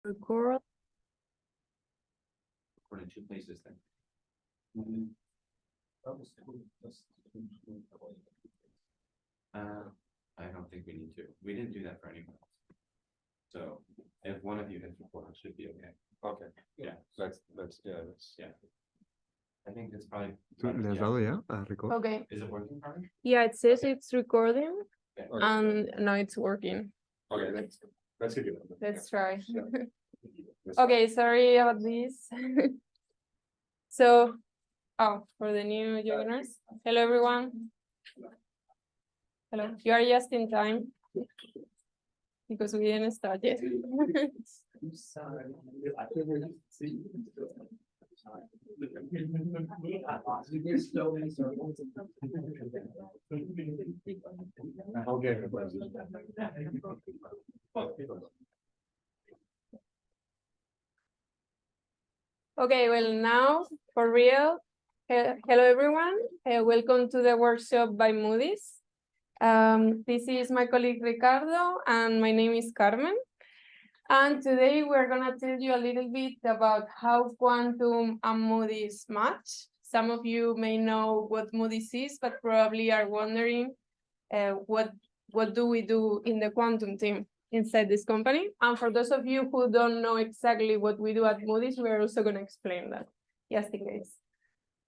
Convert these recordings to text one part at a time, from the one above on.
Record. Record in two places then. I don't think we need to. We didn't do that for anyone else. So if one of you hits record, it should be okay. Okay. Yeah. That's Yeah. I think it's probably. ¿Le has dado ya a record? Okay. Is it working, Carmen? Yeah, it says it's recording Okay. and now it's working. Okay, let's give you that. Let's try. Let's- Okay, sorry about this. So, for the new joiners, hello everyone. Hello, you are just in time because we didn't start yet. Okay. Okay, well now, for real, hello everyone, welcome to the workshop by Moody's. This is my colleague Ricardo and my name is Carmen. And today we're gonna tell you a little bit about how quantum and Moody's match. Some of you may know what Moody's is, but probably are wondering what do we do in the quantum team inside this company. And for those of you who don't know exactly what we do at Moody's, we're also gonna explain that, just in case.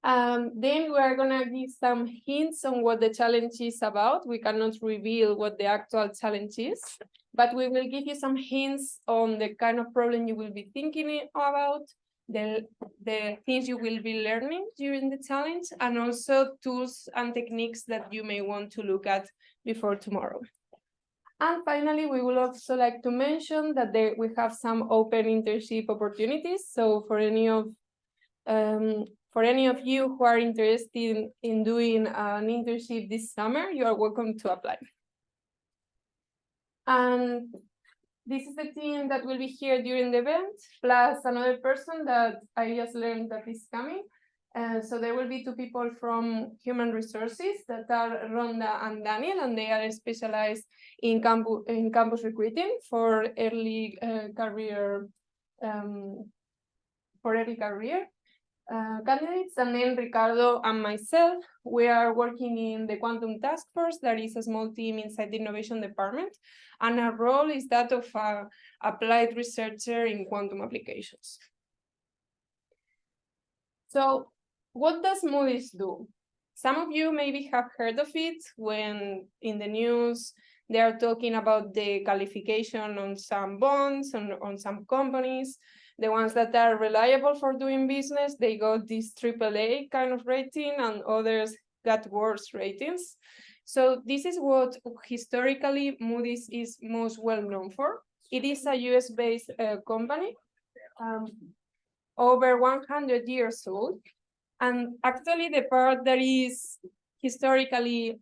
Then we're gonna give some hints on what the challenge is about. We cannot reveal what the actual challenge is, but we will give you some hints on the kind of problem you will be thinking about, the things you will be learning during the challenge, and also tools and techniques that you may want to look at before tomorrow. And finally, we would also like to mention that we have some open internship opportunities. So for any of you who are interested in doing an internship this summer, you are welcome to apply. And this is the team that will be here during the event, plus another person that I just learned that is coming. So there will be two people from human resources that are Rhonda and Daniel, and they are specialized in campus recruiting for early career candidates. And then Ricardo and myself, we are working in the Quantum Task Force. That is a small team inside the innovation department. And our role is that of an applied researcher in quantum applications. So what does Moody's do? Some of you maybe have heard of it when in the news they are talking about the qualification on some bonds, on some companies. The ones that are reliable for doing business, they got this AAA kind of rating, and others got worse ratings. So this is what historically Moody's is most well known for. It is a US-based company, over 100 years old. And actually the part that is historically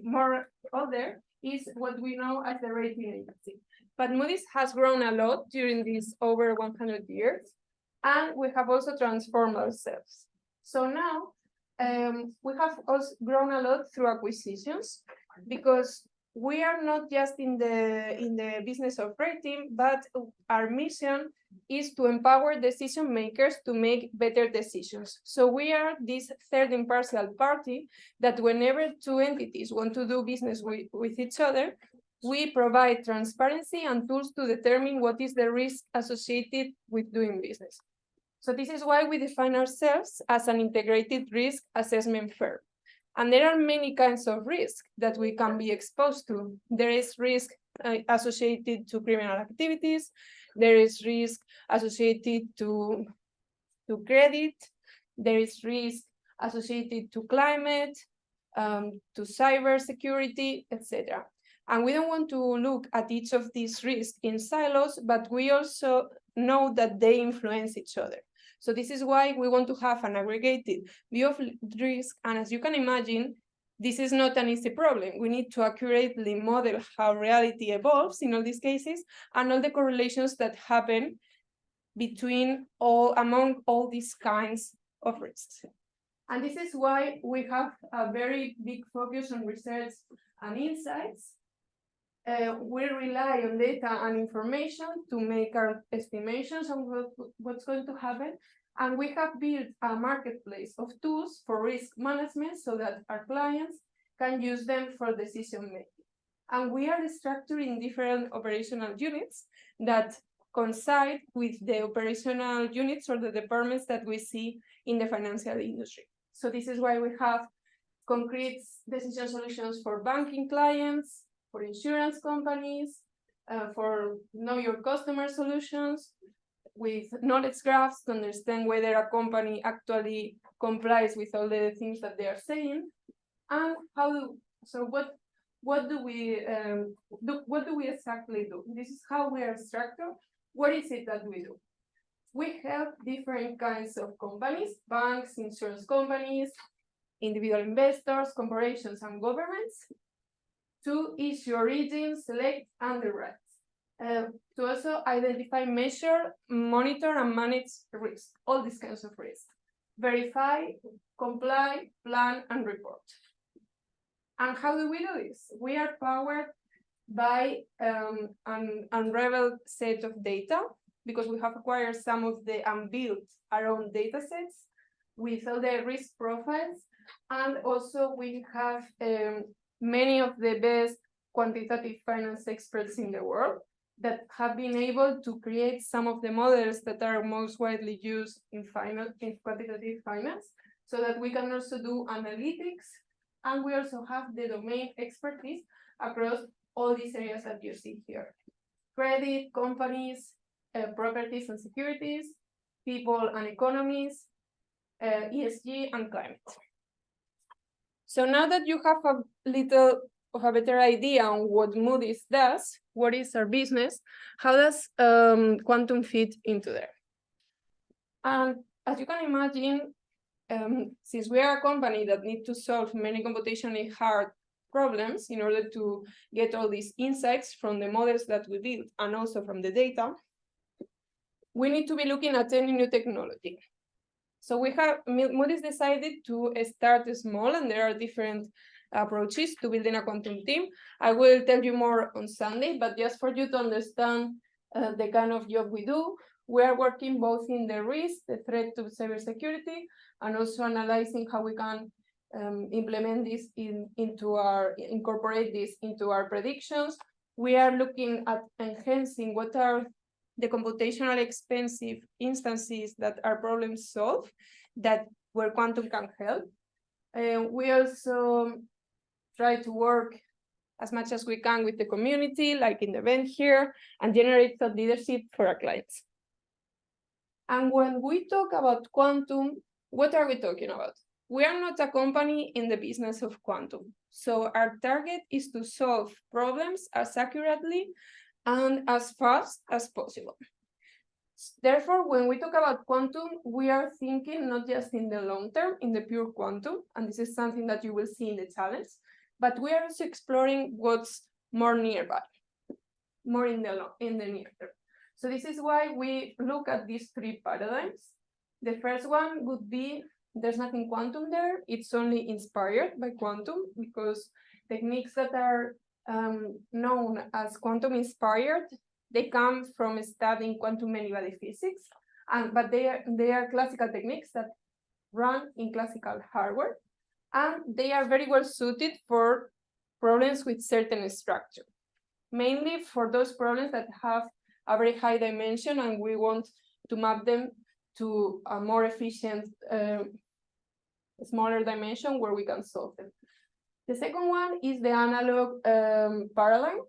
more older is what we know as the rating agency. But Moody's has grown a lot during these over 100 years, and we have also transformed ourselves. So now we have also grown a lot through acquisitions, because we are not just in the business of rating, but our mission is to empower decision makers to make better decisions. So we are this third impartial party that whenever two entities want to do business with each other, we provide transparency and tools to determine what is the risk associated with doing business. So this is why we define ourselves as an integrated risk assessment firm. And there are many kinds of risk that we can be exposed to. There is risk associated to criminal activities. There is risk associated to credit. There is risk associated to climate, to cybersecurity, etc. And we don't want to look at each of these risks in silos, but we also know that they influence each other. So this is why we want to have an aggregated view of risk. And as you can imagine, this is not an easy problem. We need to accurately model how reality evolves in all these cases and all the correlations that happen among all these kinds of risks. And this is why we have a very big focus on research and insights. we rely on data and information to make our estimations on what's going to happen. And we have built a marketplace of tools for risk management so that our clients can use them for decision making. And we are structuring different operational units that coincide with the operational units or the departments that we see in the financial industry. So this is why we have concrete decision solutions for banking clients, for insurance companies, for know your customer solutions, with knowledge graphs to understand whether a company actually complies with all the things that they are saying, and what do we exactly do? This is how we are structured. What is it that we do? We help different kinds of companies, banks, insurance companies, individual investors, corporations, and governments to issue, origin, select, underwrite. To also identify, measure, monitor, and manage risk, all these kinds of risk. Verify, comply, plan, and report. And how do we do this? We are powered by an unraveled set of data, because we have acquired some of the and built our own data sets with all the risk profiles. And also we have many of the best quantitative finance experts in the world that have been able to create some of the models that are most widely used in quantitative finance, so that we can also do analytics, and we also have the domain expertise across all these areas that you see here: credit, companies, properties and securities, people and economies, ESG, and climate. So now that you have a little of a better idea on what Moody's does, what is our business, how does quantum fit into there? And as you can imagine, since we are a company that needs to solve many computationally hard problems in order to get all these insights from the models that we build and also from the data, we need to be looking at any new technology. So Moody's decided to start small, and there are different approaches to building a quantum team. I will tell you more on Sunday, but just for you to understand the kind of job we do, we are working both in the risk, the threat to cybersecurity, and also analyzing how we can implement this incorporate this into our predictions. We are looking at enhancing what are the computationally expensive instances that our problems solve, where quantum can help. We also try to work as much as we can with the community, like in the event here, and generate thought leadership for our clients. And when we talk about quantum, what are we talking about? We are not a company in the business of quantum. So our target is to solve problems as accurately and as fast as possible. Therefore, when we talk about quantum, we are thinking not just in the long term, in the pure quantum, and this is something that you will see in the challenge, but we are also exploring what's more nearby, more in the near term. So this is why we look at these three paradigms. The first one would be, there's nothing quantum there, it's only inspired by quantum, because techniques that are known as quantum inspired, they come from studying quantum many-body physics, but they are classical techniques that run in classical hardware, and they are very well suited for problems with certain structure, mainly for those problems that have a very high dimension, and we want to map them to a more efficient, smaller dimension where we can solve them. The second one is the analog paradigm.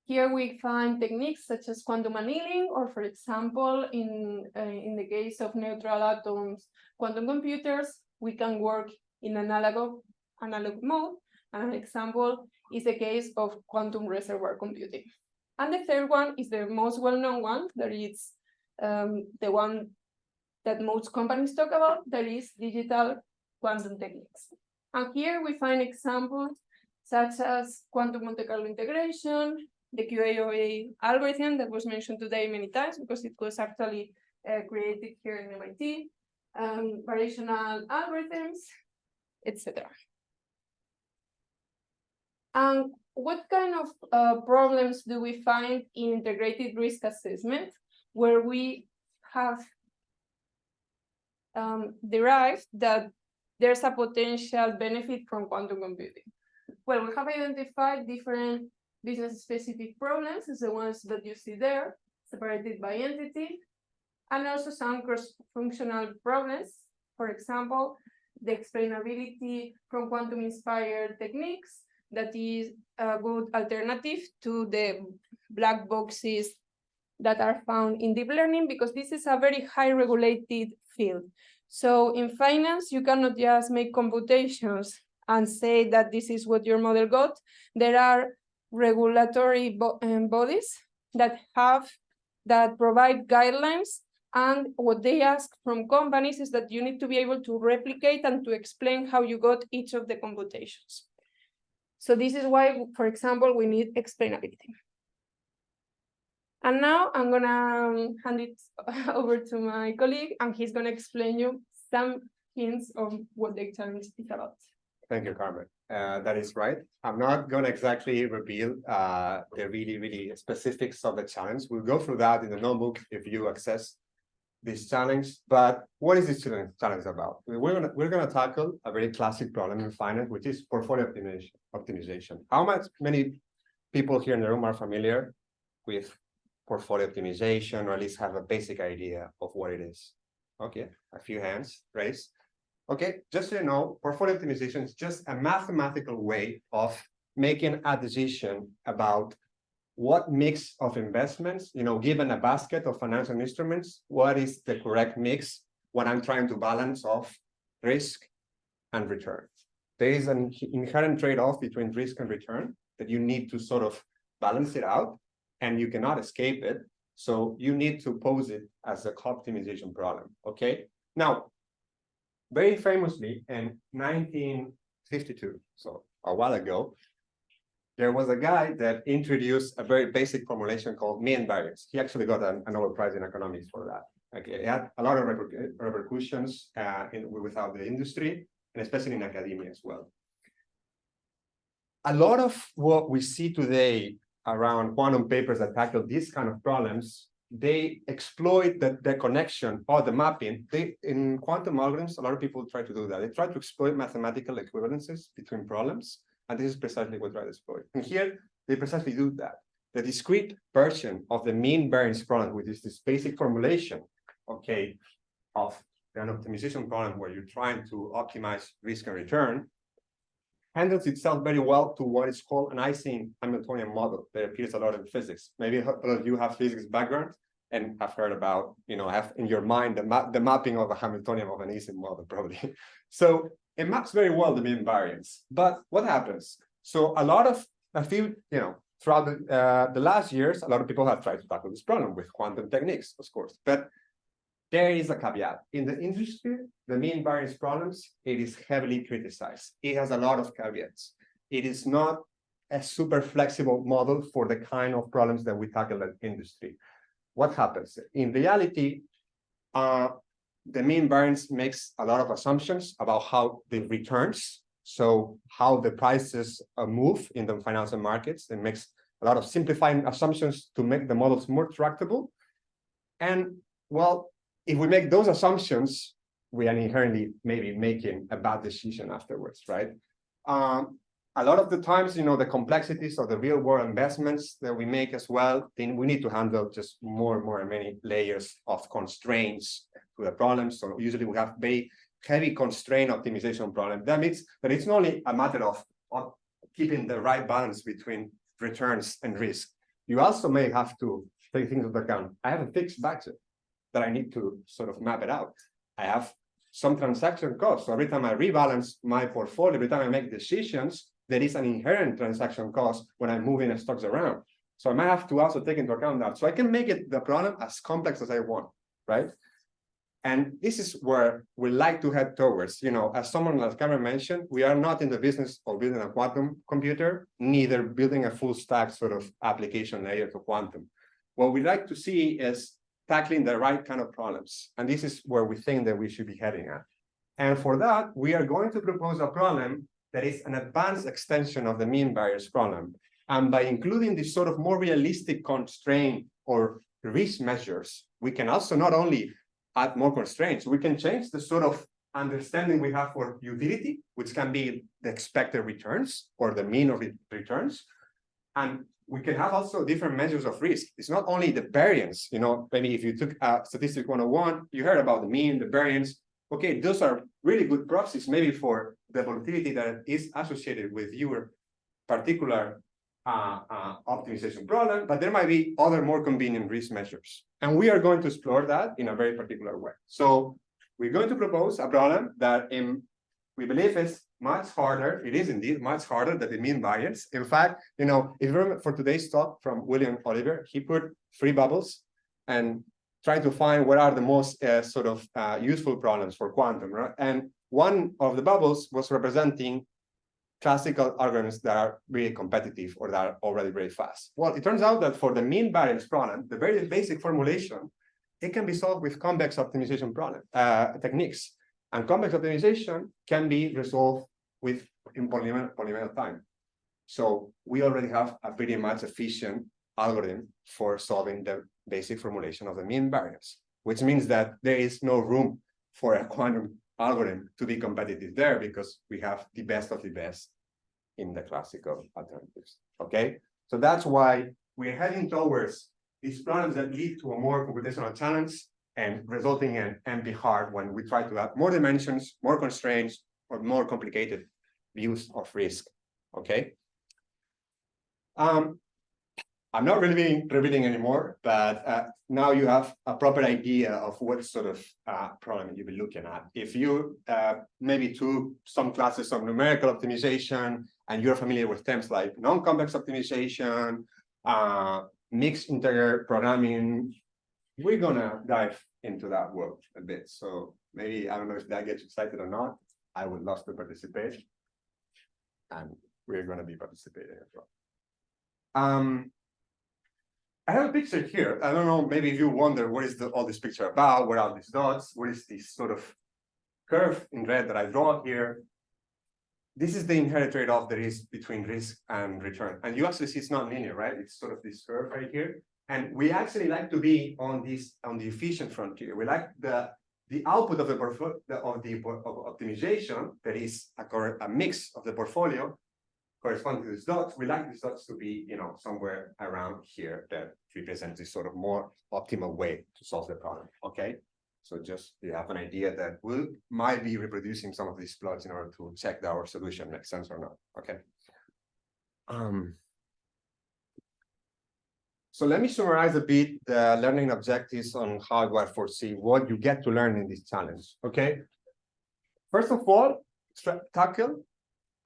Here we find techniques such as quantum annealing, or for example, in the case of neutral atoms quantum computers, we can work in analog mode. And an example is the case of quantum reservoir computing. And the third one is the most well-known one, that is the one that most companies talk about, that is digital quantum techniques. And here we find examples such as quantum Monte Carlo integration, the iQuHACK algorithm that was mentioned today many times because it was actually created here in MIT, variational algorithms, etc. And what kind of problems do we find in integrated risk assessment where we have derived that there's a potential benefit from quantum computing? Well, we have identified different business-specific problems, as the ones that you see there, separated by entity, and also some cross-functional problems. For example, the explainability from quantum-inspired techniques, that is a good alternative to the black boxes that are found in deep learning, because this is a very high regulated field. So in finance, you cannot just make computations and say that this is what your model got. There are regulatory bodies that provide guidelines, and what they ask from companies is that you need to be able to replicate and to explain how you got each of the computations. So this is why, for example, we need explainability. And now I'm gonna hand it over to my colleague, and he's gonna explain you some hints of what the challenge is about. Thank you, Carmen. That is right. I'm not going to exactly reveal the really specifics of the challenge. We'll go through that in the notebook if you access this challenge. But what is this challenge about? We're gonna tackle a very classic problem in finance, which is portfolio optimization. Many people here in the room are familiar with portfolio optimization, or at least have a basic idea of what it is? Okay, a few hands raised. Okay, just so you know, portfolio optimization is just a mathematical way of making a decision about what mix of investments, given a basket of financial instruments, what is the correct mix when I'm trying to balance off risk and return. There is an inherent trade-off between risk and return that you need to sort of balance it out, and you cannot escape it. So you need to pose it as a optimization problem, okay? Now, very famously in 1952, so a while ago, there was a guy that introduced a very basic formulation called mean variance. He actually got a Nobel Prize in economics for that. Okay, it had a lot of repercussions without the industry, and especially in academia as well. A lot of what we see today around quantum papers that tackle these kind of problems, they exploit the connection or the mapping. In quantum algorithms, a lot of people try to do that. They try to exploit mathematical equivalences between problems, and this is precisely what we try to exploit. And here, they precisely do that. The discrete version of the mean variance problem, which is this basic formulation, okay, of an optimization problem where you're trying to optimize risk and return, handles itself very well to what is called an Ising Hamiltonian model that appears a lot in physics. Maybe a lot of you have physics background and have heard about, have in your mind the mapping of a Hamiltonian of an Ising model, probably. So it maps very well the mean variance. But what happens? So throughout the last years, a lot of people have tried to tackle this problem with quantum techniques, of course. But there is a caveat. In the industry, the mean variance problems, it is heavily criticized. It has a lot of caveats. It is not a super flexible model for the kind of problems that we tackle in industry. What happens? In reality, the mean variance makes a lot of assumptions about how the returns, so how the prices move in the financial markets. It makes a lot of simplifying assumptions to make the models more tractable. And well, if we make those assumptions, we are inherently maybe making a bad decision afterwards, right? A lot of the times, the complexities of the real world investments that we make as well, then we need to handle just more and many layers of constraints to the problem. So usually we have very heavy constraint optimization problem. That means that it's not only a matter of keeping the right balance between returns and risk. You also may have to take things into account. I have a fixed budget that I need to sort of map it out. I have some transaction costs. So every time I rebalance my portfolio, every time I make decisions, there is an inherent transaction cost when I'm moving stocks around. So I might have to also take into account that. So I can make the problem as complex as I want, right? And this is where we like to head towards. As someone like Cameron mentioned, we are not in the business of building a quantum computer, neither building a full stack sort of application layer to quantum. What we like to see is tackling the right kind of problems. And this is where we think that we should be heading at. And for that, we are going to propose a problem that is an advanced extension of the mean variance problem. And by including this sort of more realistic constraint or risk measures, we can also not only add more constraints, we can change the sort of understanding we have for utility, which can be the expected returns or the mean of returns. And we can have also different measures of risk. It's not only the variance, maybe if you took Statistics 101, you heard about the mean, the variance. Okay, those are really good proxies, maybe for the volatility that is associated with your particular optimization problem, but there might be other more convenient risk measures. And we are going to explore that in a very particular way. So we're going to propose a problem that we believe is much harder. It is indeed much harder than the mean variance. In fact, if you remember for today's talk from William Oliver, he put 3 bubbles and tried to find what are the most useful problems for quantum, right? And one of the bubbles was representing classical algorithms that are really competitive or that are already very fast. Well, it turns out that for the mean variance problem, the very basic formulation, it can be solved with convex optimization techniques. And convex optimization can be resolved in polynomial time. So we already have a pretty much efficient algorithm for solving the basic formulation of the mean variance, which means that there is no room for a quantum algorithm to be competitive there because we have the best of the best in the classical alternatives. Okay, so that's why we're heading towards these problems that lead to a more computational challenge and resulting in NP hard when we try to add more dimensions, more constraints, or more complicated views of risk. Okay. I'm not really revealing anymore, but now you have a proper idea of what sort of problem you'll be looking at. If you maybe took some classes of numerical optimization and you're familiar with terms like non-convex optimization, mixed integer programming, we're gonna dive into that world a bit. So maybe, I don't know if that gets you excited or not. I would love to participate. And we're gonna be participating as well. I have a picture here. I don't know, maybe if you wonder what is all this picture about, what are these dots, what is this sort of curve in red that I draw here? This is the inherent trade-off there is between risk and return. And you actually see it's not linear, right? It's sort of this curve right here. And we actually like to be on the efficient frontier. We like the output of the optimization that is a mix of the portfolio corresponding to these dots. We like these dots to be, somewhere around here that represents this sort of more optimal way to solve the problem. Okay, so just you have an idea that we might be reproducing some of these plots in order to check that our solution makes sense or not. Okay. So let me summarize a bit the learning objectives on how I foresee what you get to learn in this challenge. Okay. First of all, tackle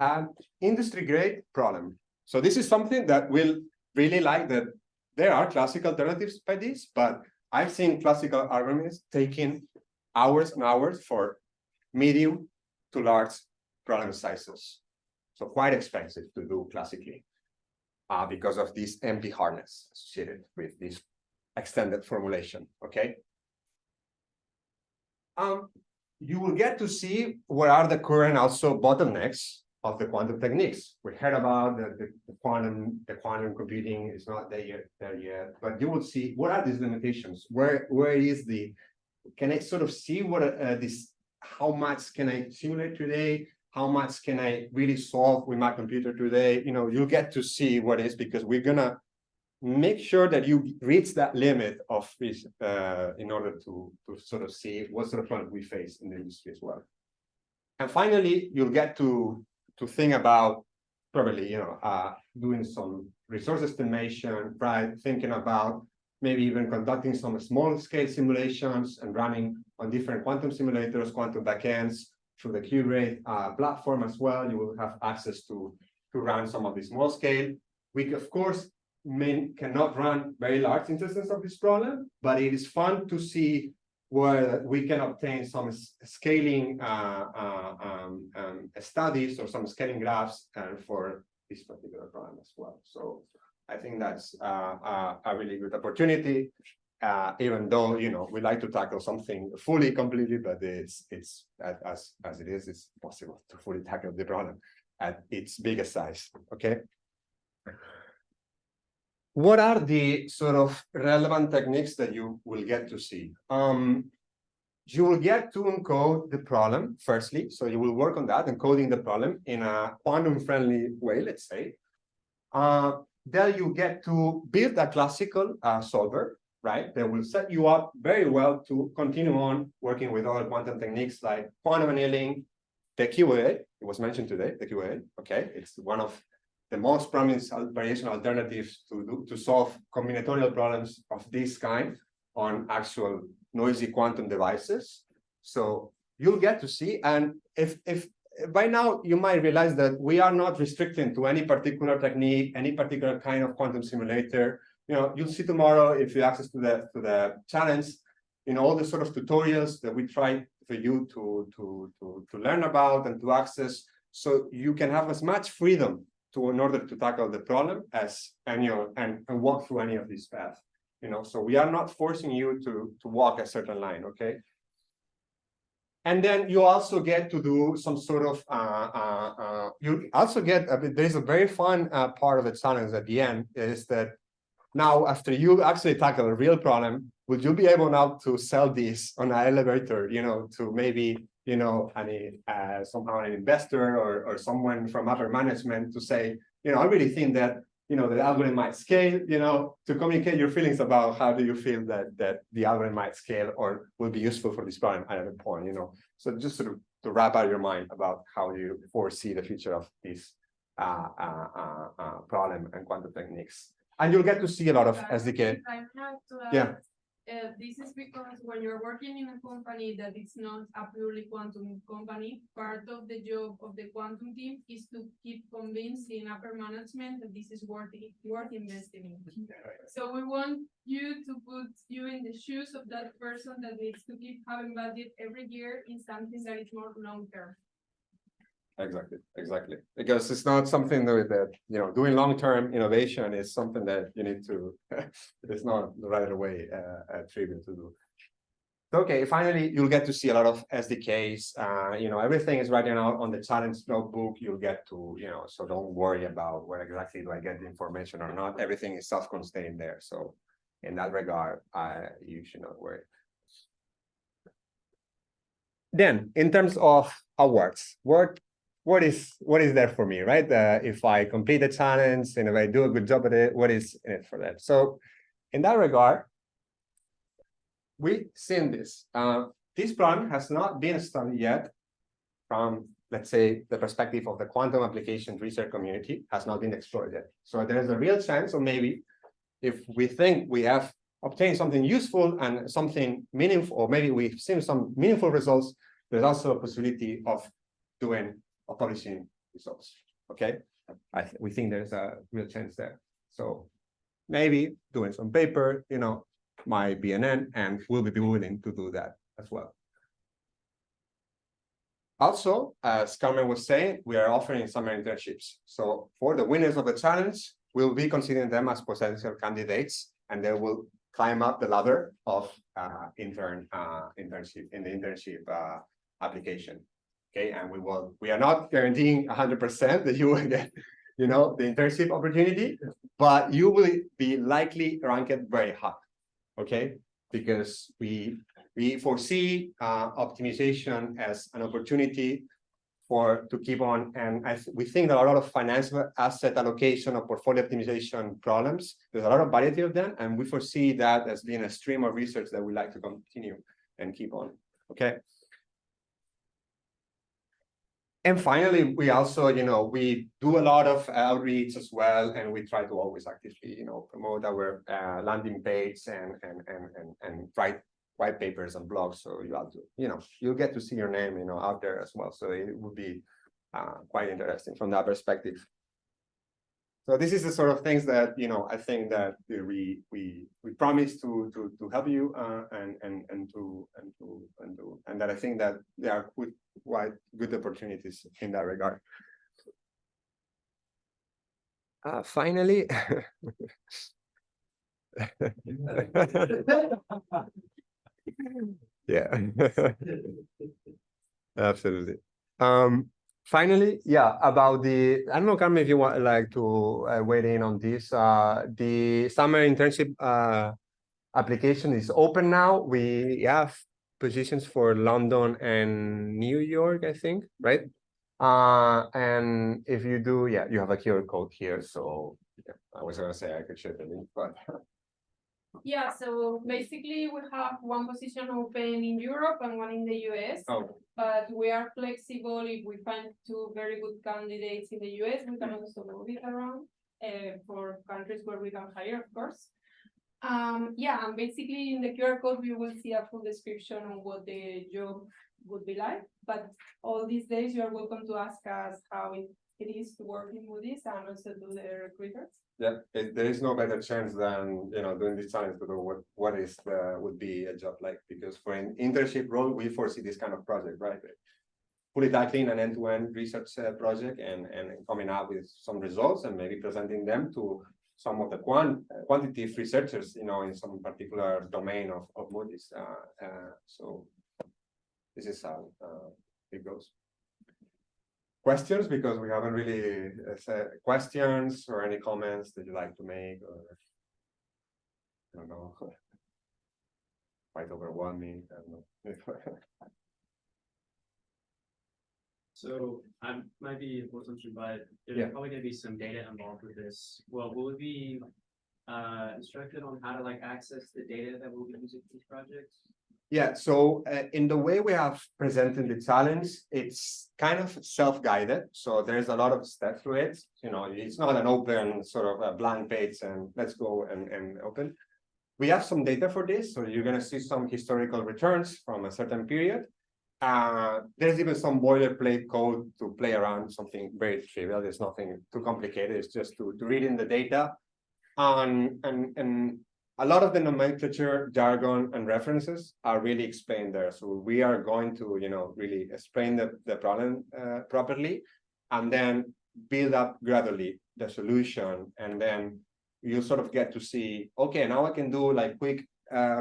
an industry-grade problem. So this is something that we'll really like, that there are classical alternatives by this, but I've seen classical algorithms taking hours and hours for medium to large problem sizes. So quite expensive to do classically because of this NP hardness associated with this extended formulation, okay? You will get to see what are the current also bottlenecks of the quantum techniques. We heard about the quantum computing is not there yet, but you will see what are these limitations. Where is can I sort of see what how much can I simulate today? How much can I really solve with my computer today? You'll get to see what is, because we're gonna make sure that you reach that limit of this in order to sort of see what sort of problem we face in the industry as well. And finally, you'll get to think about probably, doing some resource estimation, right? Thinking about maybe even conducting some small scale simulations and running on different quantum simulators, quantum backends through the QRate platform as well. You will have access to run some of the small scale. We, of course, cannot run very large instances of this problem, but it is fun to see where we can obtain some scaling studies or some scaling graphs for this particular problem as well. So I think that's a really good opportunity, even though, we like to tackle something fully, completely, but it's as it is, it's possible to fully tackle the problem. at its biggest size, okay? What are the sort of relevant techniques that you will get to see? You will get to encode the problem, firstly. So you will work on that, encoding the problem in a quantum-friendly way, let's say. Then you get to build a classical solver, right? That will set you up very well to continue on working with other quantum techniques like quantum annealing, the iQuHACK, it was mentioned today, the iQuHACK, okay? It's one of the most promising variation alternatives to solve combinatorial problems of this kind on actual noisy quantum devices. So you'll get to see, and if by now you might realize that we are not restricting to any particular technique, any particular kind of quantum simulator. You know, you'll see tomorrow if you access to the challenge, you know, all the sort of tutorials that we try for you to learn about and to access, so you can have as much freedom in order to tackle the problem as any and walk through any of these paths. You know, so we are not forcing you to walk a certain line, okay? And then you also get to do some sort of, you also get, there's a very fun part of the challenge at the end, is that now after you actually tackle a real problem, would you be able now to sell this on an elevator, you know, to maybe, you know, somehow an investor or someone from upper management to say, you know, I really think that, you know, the algorithm might scale, you know, to communicate your feelings about how do you feel that the algorithm might scale or will be useful for this problem at a point, you know. So just sort of to wrap out your mind about how you foresee the future of this problem and quantum techniques. And you'll get to see a lot of SDK. Yeah. This is because when you're working in a company that is not a purely quantum company, part of the job of the quantum team is to keep convincing upper management that this is worth investing in. So we want you to put you in the shoes of that person that needs to keep having budget every year in something that is more long-term. Exactly. Because it's not something that, you know, doing long-term innovation is something that you need to, it's not the right way trivial to do. Okay, finally, you'll get to see a lot of SDKs. You know, everything is written out on the challenge notebook. You'll get to, you know, so don't worry about where exactly do I get the information or not. Everything is self-contained there. So in that regard, you should not worry. Then, in terms of awards, what is there for me, right? If I complete the challenge and if I do a good job at it, what is in it for that? So in that regard, we've seen this. This problem has not been studied yet from, let's say, the perspective of the quantum application research community, has not been explored yet. So there's a real chance, or maybe if we think we have obtained something useful and something meaningful, or maybe we've seen some meaningful results, there's also a possibility of publishing results, okay? We think there's a real chance there. So maybe doing some paper, you know, might be an end, and we'll be willing to do that as well. Also, as Carmen was saying, we are offering summer internships. So for the winners of the challenge, we'll be considering them as potential candidates, and they will climb up the ladder of internship in the internship application. Okay, and we are not guaranteeing 100% that you will get, you know, the internship opportunity, but you will be likely ranked very high. Okay, because we foresee optimization as an opportunity to keep on, and we think that a lot of financial asset allocation or portfolio optimization problems, there's a lot of variety of them, and we foresee that as being a stream of research that we like to continue and keep on. Okay. And finally, we also, you know, we do a lot of outreach as well, and we try to always actively, you know, promote our landing page and write white papers and blogs. So you have to, you know, you'll get to see your name, you know, out there as well. So it would be quite interesting from that perspective. So this is the sort of things that, you know, I think that we promise to help you and that I think that there are quite good opportunities in that regard. Finally, yeah, absolutely. Finally, yeah, about I don't know, Carmen, if you want like to weigh in on this. The summer internship application is open now. We have positions for London and New York, I think, right? And if you do, yeah, you have a QR code here. So yeah, I was gonna say I could share the link, but Yeah, so basically we have one position open in Europe and one in the US. oh, But we are flexible. If we find two very good candidates in the US, we can also move it around for countries where we can hire, of course. Yeah, and basically in the QR code, you will see a full description on what the job would be like. But all these days, you are welcome to ask us how it is to work in Moody's and also do the recruiters. yeah, there is no better chance than doing this challenge to do what would be a job like, because for an internship role we foresee this kind of project, right? Fully tackling an end-to-end research project and coming up with some results and maybe presenting them to some of the quantitative researchers, in some particular domain of Moody's. So this is how it goes. Questions, because we haven't really said questions or any comments that you'd like to make, or I don't know, quite overwhelming. I don't know. So I might be a little but there's probably gonna be some data involved with this. Well, will we be instructed on how to access the data that we'll be using for these projects? Yeah, so in the way we have presented the challenge, it's kind of self-guided. So there's a lot of steps to it. It's not an open sort of a blank page and let's go and open. We have some data for this. So you're going to see some historical returns from a certain period. There's even some boilerplate code to play around, something very trivial. There's nothing too complicated. It's just to read in the data. And a lot of the nomenclature, jargon, and references are really explained there. So we are going to, really explain the problem properly, and then build up gradually the solution. And then you sort of get to see, okay, now I can do quick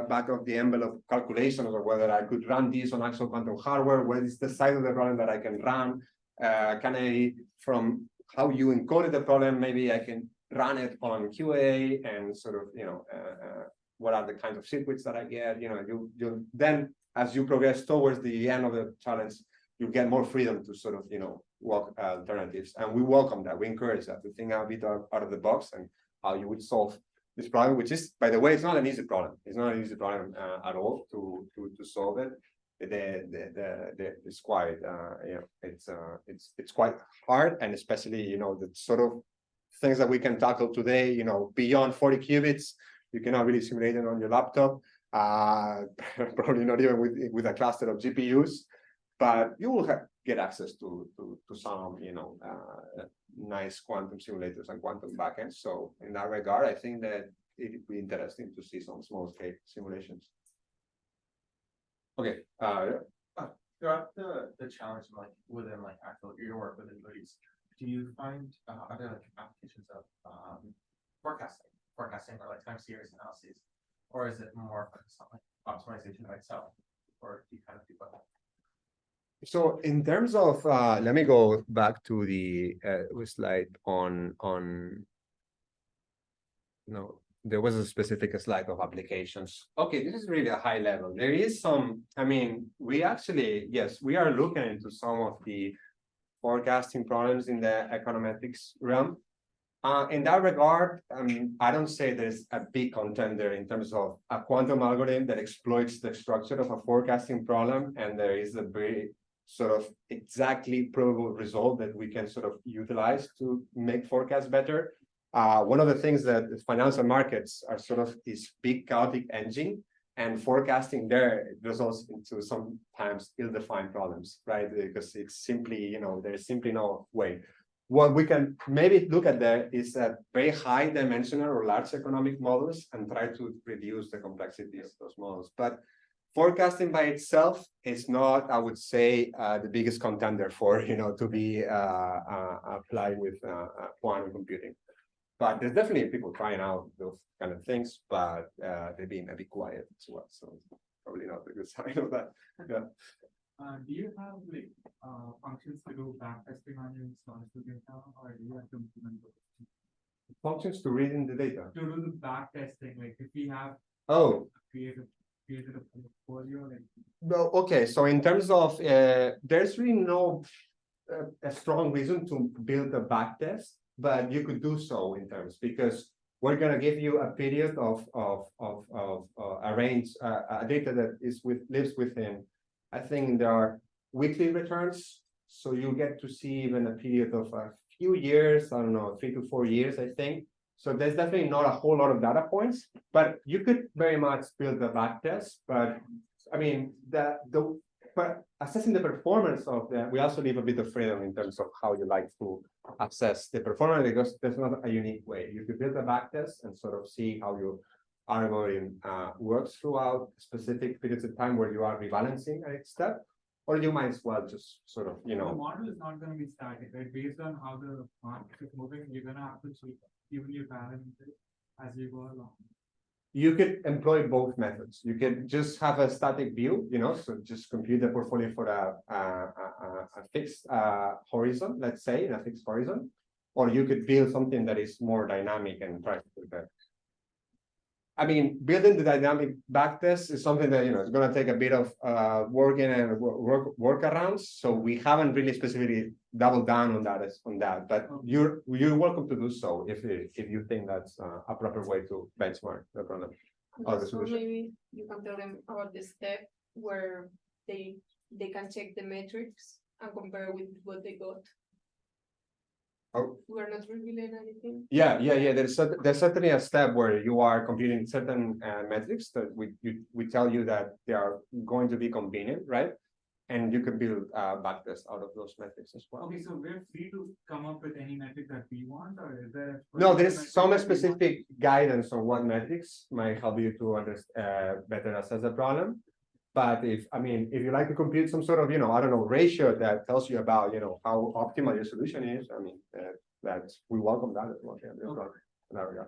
back of the envelope calculations of whether I could run this on actual quantum hardware. What is the size of the problem that I can run? Can I, from how you encoded the problem, maybe I can run it on QA and sort of, what are the kinds of circuits that I get? You then, as you progress towards the end of the challenge, you get more freedom to sort of, walk alternatives. And we welcome that. We encourage that, to think a bit out of the box and how you would solve this problem, which is, by the way, it's not an easy problem. It's not an easy problem at all to solve it. It's quite, it's quite hard, and especially, the sort of things that we can tackle today, beyond 40 qubits, you cannot really simulate it on your laptop. Probably not even with a cluster of GPUs, but you will get access to some, nice quantum simulators and quantum backends. So in that regard, I think that it would be interesting to see some small scale simulations. Okay. Throughout the challenge, within actual your work within Moody's, do you find other applications of forecasting or time series analyses, or is it more focused on optimization by itself, or do you kind of do both? So in terms of, let me go back to the slide on there was a specific slide of applications. Okay, this is really a high level. There is some, we actually, yes, we are looking into some of the forecasting problems in the econometrics realm. In that regard, I don't say there's a big contender in terms of a quantum algorithm that exploits the structure of a forecasting problem, and there is a very sort of exactly probable result that we can sort of utilize to make forecasts better. One of the things that the financial markets are sort of this big chaotic engine, and forecasting there results into sometimes ill-defined problems, right? Because it's simply, there's simply no way. What we can maybe look at there is a very high dimensional or large economic models and try to reduce the complexity of those models. But forecasting by itself is not, I would say, the biggest contender for, to be applied with quantum computing. But there's definitely people trying out those kind of things, but they've been a bit quiet as well. So probably not a good sign of that. Yeah. Do you have like functions to do back testing on your historical data, or do you have to implement those? Functions to read in the data. To do the back testing, like if we have Oh, created a portfolio, like well, okay, so in terms of, there's really no a strong reason to build a backtest, but you could do so in terms, because we're gonna give you a period of a range, a data that is lives within, I think there are weekly returns, so you get to see even a period of a few years, I don't know, 3 to 4 years, I think. So there's definitely not a whole lot of data points, but you could very much build a backtest, but I mean, but assessing the performance of that, we also leave a bit of freedom in terms of how you like to assess the performance, because there's not a unique way. You could build a backtest and sort of see how your algorithm works throughout specific periods of time where you are rebalancing a step, or you might as well just sort of, the model is not going to be static, right? Based on how the market is moving, you're going to have to tweak even your parameters as you go along. You could employ both methods. You could just have a static view, so just compute the portfolio for a fixed horizon, let's say, in a fixed horizon, or you could build something that is more dynamic and try to prepare. I mean, building the dynamic backtest is something that it's going to take a bit of working and workarounds. So we haven't really specifically doubled down on that. But you're welcome to do so if you think that's a proper way to benchmark the problem. Or the So solution. maybe you can tell them about the step where they can check the metrics and compare with what they got. Oh. We're not revealing anything. Yeah. There's certainly a step where you are computing certain metrics that we tell you that they are going to be convenient, right? And you can build backtest out of those metrics as well. Okay, so we're free to come up with any metric that we want, or is there? No, there's some specific guidance on what metrics might help you to better assess the problem. But if you like to compute some sort of, I don't know, ratio that tells you about, how optimal your solution is, that's, we welcome that as well. Yeah, no problem in that regard.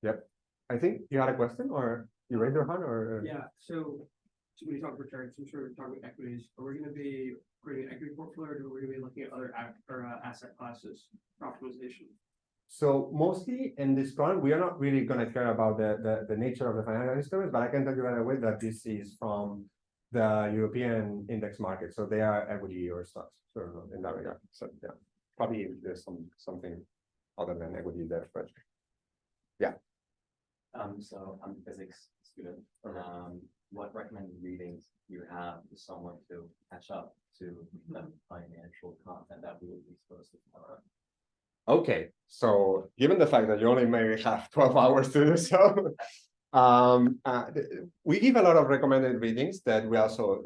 Yep. I think you had a question, or you raised your hand, or? Yeah, so when you talk returns, I'm sure we're talking equities, are we gonna be creating an equity portfolio, or are we gonna be looking at other asset classes for optimization? So mostly in this problem, we are not really going to care about the nature of the financial instruments, but I can tell you right away that this is from the European index market. So they are equity or stocks, so in that regard. So yeah, probably there's something other than equity there, but yeah. So I'm a physics student. What recommended readings do you have for someone to catch up to the financial content that we would be exposed to tomorrow? Okay, so given the fact that you only maybe have 12 hours to do so, we give a lot of recommended readings that we also,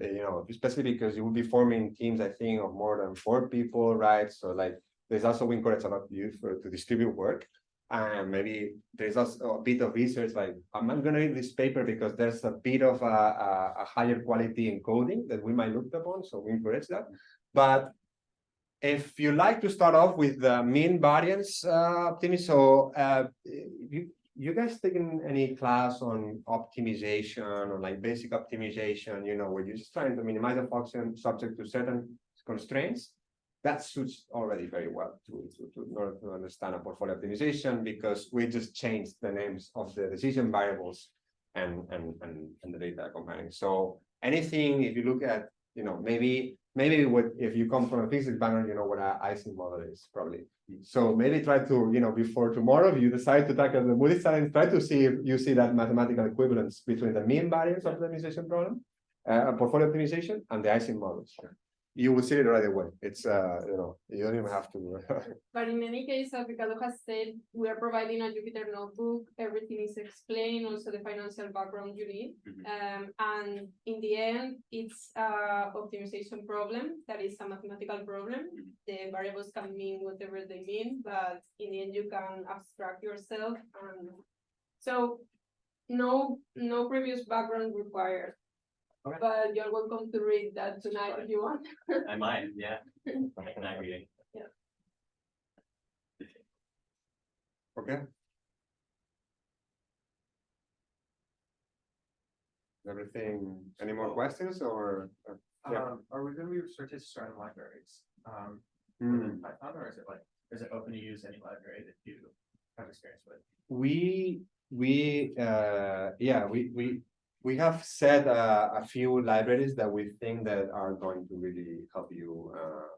especially because you will be forming teams, I think, of more than 4 people, right? So like, there's also, we encourage a lot of you to distribute work. And maybe there's also a bit of research, like, I'm not going to read this paper because there's a bit of a higher quality encoding that we might look upon, so we encourage that. But if you like to start off with the mean variance optimism, so you guys taken any class on optimization or like basic optimization, where you're just trying to minimize a function subject to certain constraints? That suits already very well in order to understand a portfolio optimization, because we just changed the names of the decision variables and the data combining. So anything, if you look at, maybe if you come from a physics background, you know what an Ising model is probably. So maybe try to, before tomorrow, if you decide to tackle the Moody challenge, try to see if you see that mathematical equivalence between the mean variance optimization problem, portfolio optimization, and the Ising models. You will see it right away. It's, you don't even have to. But in any case, as Ricardo has said, we are providing a Jupyter notebook. Everything is explained, also the financial background you need. And in the end, it's an optimization problem. That is a mathematical problem. The variables can mean whatever they mean, but in the end, you can abstract yourself. And so no previous background required. Okay. But you're welcome to read that tonight if you want. I might, yeah. Night reading. Okay. everything, any more questions or? Yeah. Are we gonna be restricted to certain libraries? Hmm. Within Python, or is it like, is it open to use any library that you have experience with? We have set a few libraries that we think that are going to really help you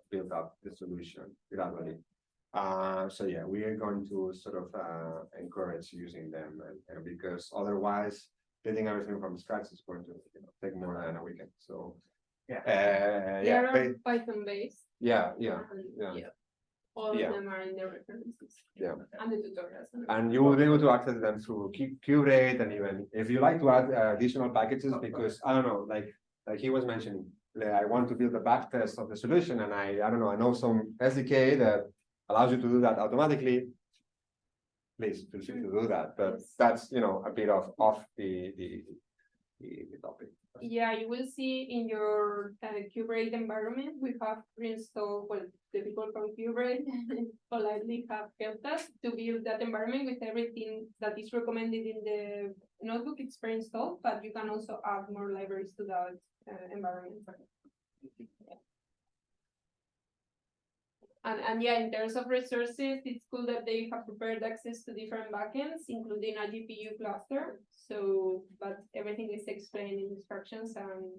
build up the solution gradually. So yeah, we are going to sort of encourage using them, and because otherwise building everything from scratch is going to take more than a weekend. So They yeah, are Python based. yeah. All Yeah. of them are in the references. Yeah. And the tutorials. And you will be able to access them through Curate, and even if you like to add additional packages, because I don't know, like he was mentioning, I want to build a backtest of the solution, and I don't know, I know some SDK that allows you to do that automatically. Please feel free to do that, but Yes. that's a bit of off the topic. Yeah, you will see in your Curate environment, we have reinstalled, well, the people from Curate politely have helped us to build that environment with everything that is recommended in the notebook. It's pre-installed, but you can also add more libraries to that environment. And yeah, in terms of resources, it's cool that they have prepared access to different backends, including a GPU cluster. So, but everything is explained in instructions, and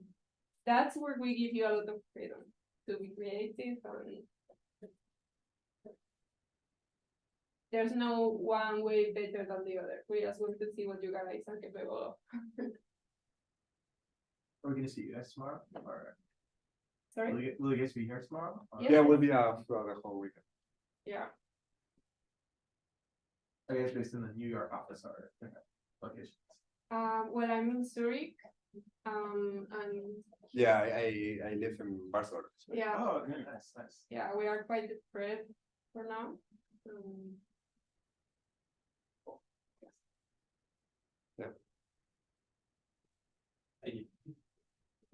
that's where we give you a lot of freedom to be creative. And there's no one way better than the other. We just want to see what you guys are capable of. Are we gonna see you guys tomorrow, or Sorry? will you guys be here tomorrow? Or- Yeah. Yeah, we'll be throughout the whole weekend. Yeah. Are you guys based in the New York office or different locations? Well, I'm in Zurich. And Yeah, I live in Barcelona. So. yeah. Oh, okay, nice. Yeah, we are quite spread for now.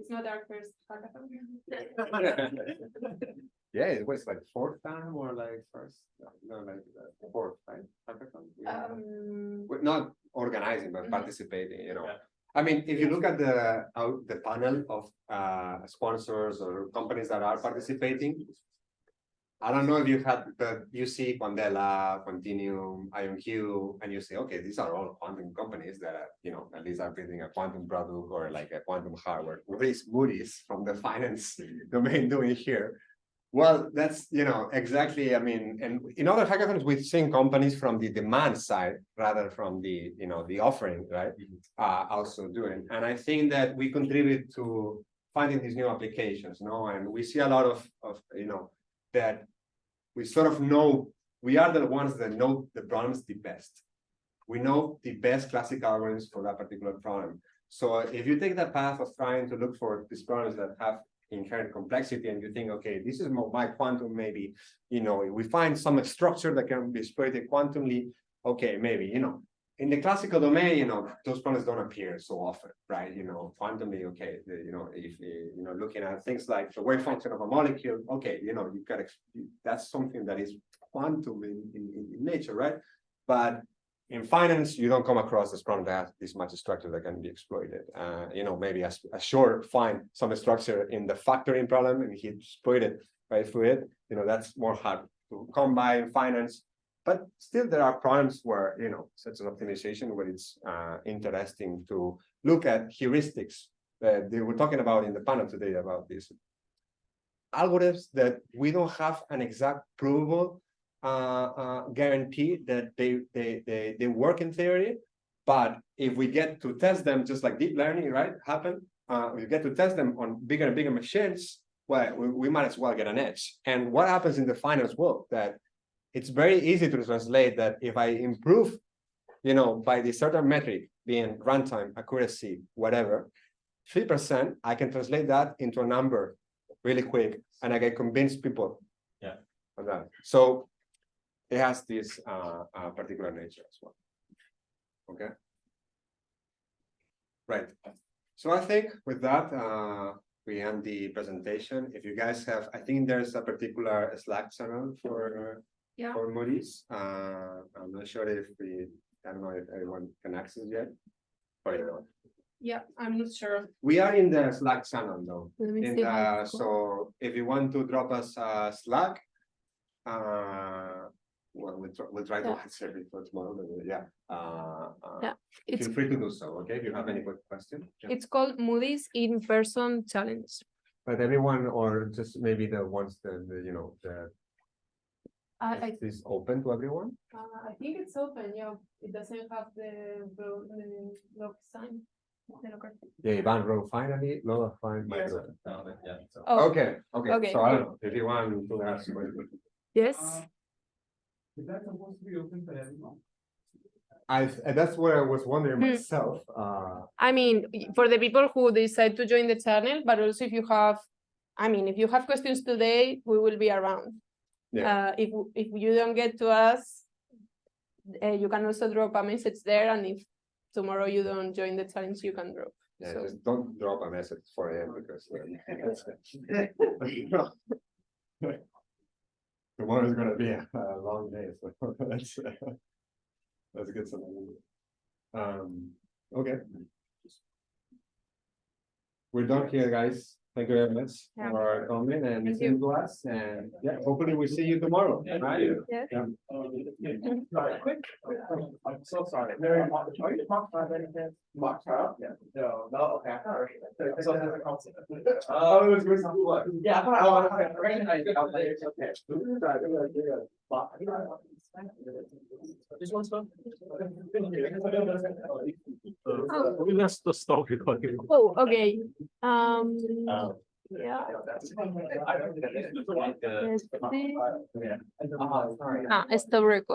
It's not our first hackathon. Yeah, it was like fourth time or like first, no, like fourth time. Hackathon. Yeah. We're not organizing, but Mhm. participating. Yeah. I mean, if you look at the panel of sponsors or companies that are participating, I don't know if you had, but you see Quandela, Quantinuum, IonQ, and you say, okay, these are all quantum companies that at least are building a quantum product or like a quantum hardware. What is Moody's from the finance domain doing here? Well, that's exactly. I mean, and in other hackathons, we've seen companies from the demand side rather from the the offering, right? Also doing, and I think that we contribute to finding these new applications, and we see a lot of that we sort of know we are the ones that know the problems the best. We know the best classical algorithms for that particular problem. So if you take that path of trying to look for these problems that have inherent complexity, and you think, okay, this is my quantum, maybe, if we find some structure that can be exploited quantumly, okay, maybe, in the classical domain, those problems don't appear so often, right? Quantumly, okay, if looking at things like the wave function of a molecule, okay, you've got that's something that is quantum in nature, right? But in finance, you don't come across this problem that has this much structure that can be exploited. Maybe a Shor find some structure in the factoring problem and he exploited right through it. That's more hard to come by in finance. But still, there are problems where such an optimization where it's interesting to look at heuristics. They were talking about in the panel today about these algorithms that we don't have an exact provable guarantee that they work in theory, but if we get to test them, just like deep learning, right? We get to test them on bigger and bigger machines. Well, we might as well get an edge. And what happens in the finance world that it's very easy to translate that if I improve, by the certain metric being runtime, accuracy, whatever, 3%, I can translate that into a number really quick, and I can convince people. Yeah. Of that. So it has this particular nature as well. Okay. Right. So I think with that, we end the presentation. If you guys have, I think there's a particular Slack channel for Moody's. I'm not sure if I don't know if everyone can access yet. Probably not. Yeah, I'm not sure. We are in the Slack channel though. Let me And see how it's so if you want to drop us a Slack, well, we'll try to Yeah. answer it for tomorrow, but yeah. Yeah, it's Feel free to do so, okay, if you have any quick question. Yeah. it's called Moody's in-person challenge. But everyone, or just maybe the ones that, you know, the, I is open to everyone? I think it's open, yeah. It doesn't have the lock sign. the locker. Yeah, Ivan wrote finally, Lola find my. Yeah, so. Oh, Okay, okay, Okay. so I don't know, if you want to ask. yes. Is that supposed to be open for everyone? That's what I was wondering Hmm. myself, I mean, for the people who decide to join the channel, but also if you have, I mean, if you have questions today, we will be around. If you don't get to us, you can also drop a message there, and if tomorrow you don't join the challenge, you can drop. yeah, So- just don't drop a message for him because. Tomorrow is gonna be a long day, so let's get some. Okay. We're done here, guys. Thank you very much Yeah. for coming and Thank listening to us, and yeah, hopefully we see you tomorrow, right? Yes. Yeah. Quick, I'm so sorry. Mary, are you talking about anything? Mock trial? Yeah. No, okay. I thought it was difficult. Oh, it was good. Yeah, I thought I recognized it. I was like, it's okay. This one's fun. We must stop recording. Oh, okay. Yeah. I don't think that. Let's see. Yeah. Stop record.